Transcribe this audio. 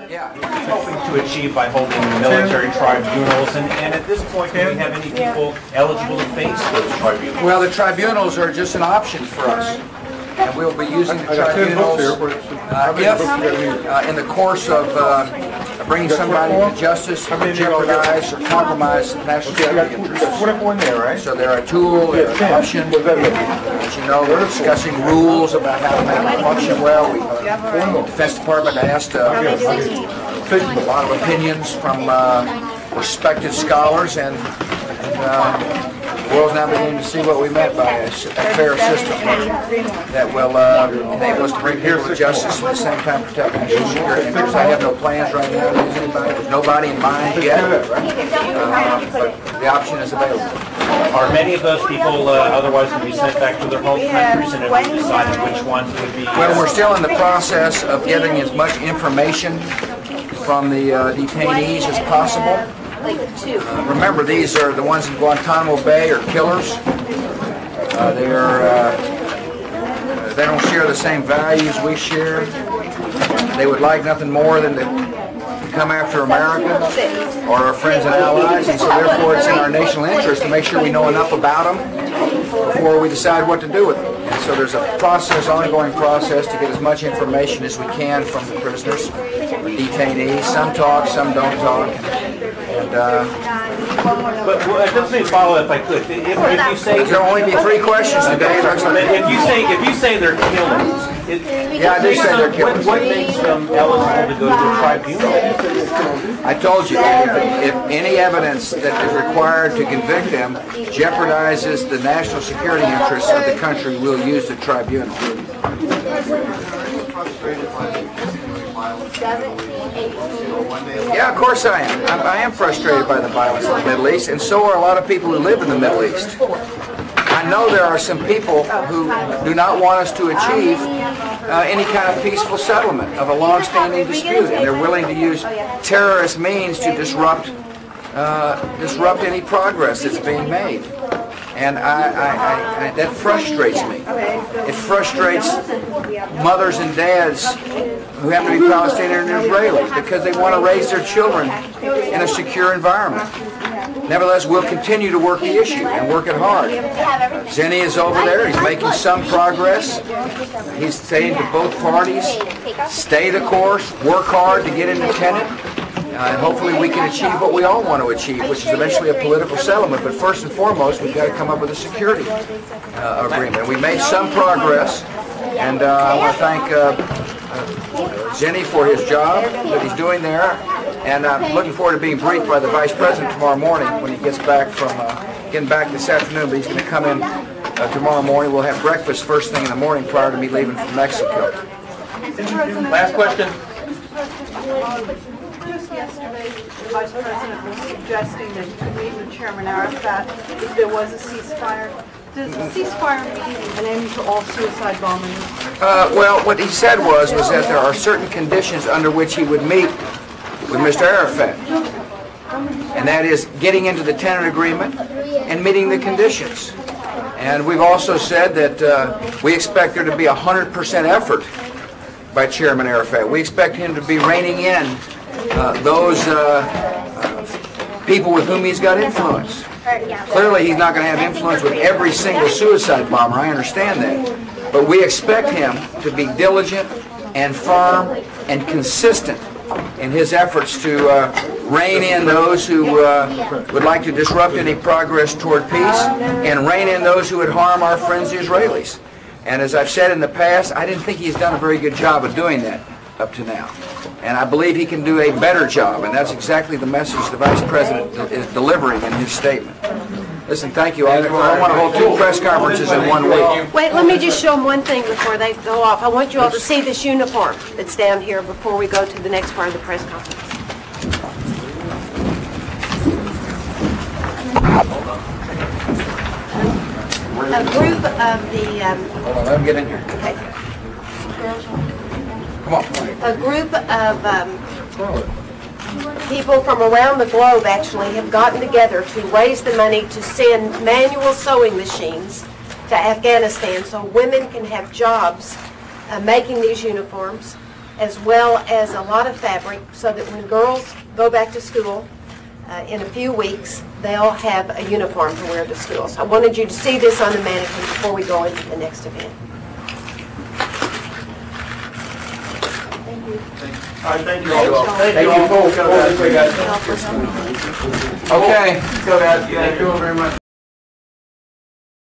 Yeah. Hoping to achieve by holding military tribunals, and at this point, do we have any people eligible to face those tribunals? Well, the tribunals are just an option for us, and we'll be using the tribunals if, in the course of bringing somebody to justice, jeopardize or compromise national security interests. So they're a tool, they're an option. As you know, we're discussing rules about how to make it function well. The Defense Department asked a lot of opinions from respected scholars, and the world's now beginning to see what we meant by a fair system that will enable us to bring people to justice and at the same time protect national security interests. I have no plans right now to use anybody. There's nobody in mind yet, but the option is available. Are many of those people otherwise going to be sent back to their home countries, and have you decided which ones would be? Well, we're still in the process of getting as much information from the detainees as possible. Remember, these are the ones in Guantanamo Bay are killers. They don't share the same values we share. They would like nothing more than to come after America or our friends and allies, and so therefore it's in our national interest to make sure we know enough about them before we decide what to do with them. And so there's a process, ongoing process, to get as much information as we can from the prisoners, the detainees. Some talk, some don't talk. But just to follow, if I could, if you say there'll only be 3 questions today. If you say they're killers, yeah, I do say they're killers. What makes them eligible to go to a tribunal? I told you that if any evidence that is required to convict them jeopardizes the national security interests of the country, we'll use the tribunal. Yeah, of course I am. I am frustrated by the violence in the Middle East, and so are a lot of people who live in the Middle East. I know there are some people who do not want us to achieve any kind of peaceful settlement of a long-standing dispute, and they're willing to use terrorist means to disrupt any progress that's being made. And that frustrates me. It frustrates mothers and dads who happen to be Palestinian and Israeli because they want to raise their children in a secure environment. Nevertheless, we'll continue to work the issue and work it hard. Zenny is over there. He's making some progress. He's saying to both parties, stay the course, work hard to get independent. And hopefully we can achieve what we all want to achieve, which is eventually a political settlement. But first and foremost, we've got to come up with a security agreement. We made some progress, and I want to thank Zenny for his job that he's doing there. And I'm looking forward to being briefed by the Vice President tomorrow morning when he gets back from getting back this afternoon. But he's going to come in tomorrow morning. We'll have breakfast first thing in the morning prior to me leaving for Mexico. Last question. Just yesterday, the Vice President was suggesting that he could meet with Chairman Arafat if there was a ceasefire. Does a ceasefire mean an end to all suicide bombings? Well, what he said was that there are certain conditions under which he would meet with Mr. Arafat, and that is getting into the tenant agreement and meeting the conditions. And we've also said that we expect there to be 100% effort by Chairman Arafat. We expect him to be reining in those people with whom he's got influence. Clearly he's not going to have influence with every single suicide bomber, I understand that. But we expect him to be diligent and firm and consistent in his efforts to rein in those who would like to disrupt any progress toward peace and rein in those who would harm our friends the Israelis. And as I've said in the past, I didn't think he's done a very good job of doing that up to now. And I believe he can do a better job, and that's exactly the message the Vice President is delivering in his statement. Listen, thank you. I want to hold 2 press conferences in 1 week. Wait, let me just show them one thing before they go off. I want you all to see this uniform that's down here before we go to the next part of the press conference. A group of the... Hold on, let him get in here. Okay. Come on. A group of people from around the globe actually have gotten together to raise the money to send manual sewing machines to Afghanistan so women can have jobs making these uniforms. as well as a lot of fabric, so that when girls go back to school in a few weeks, they'll have a uniform to wear to school. So I wanted you to see this on the mannequin before we go into the next event. All right, thank you all. Thank you. Pull this way, guys. Okay. Thank you all very much.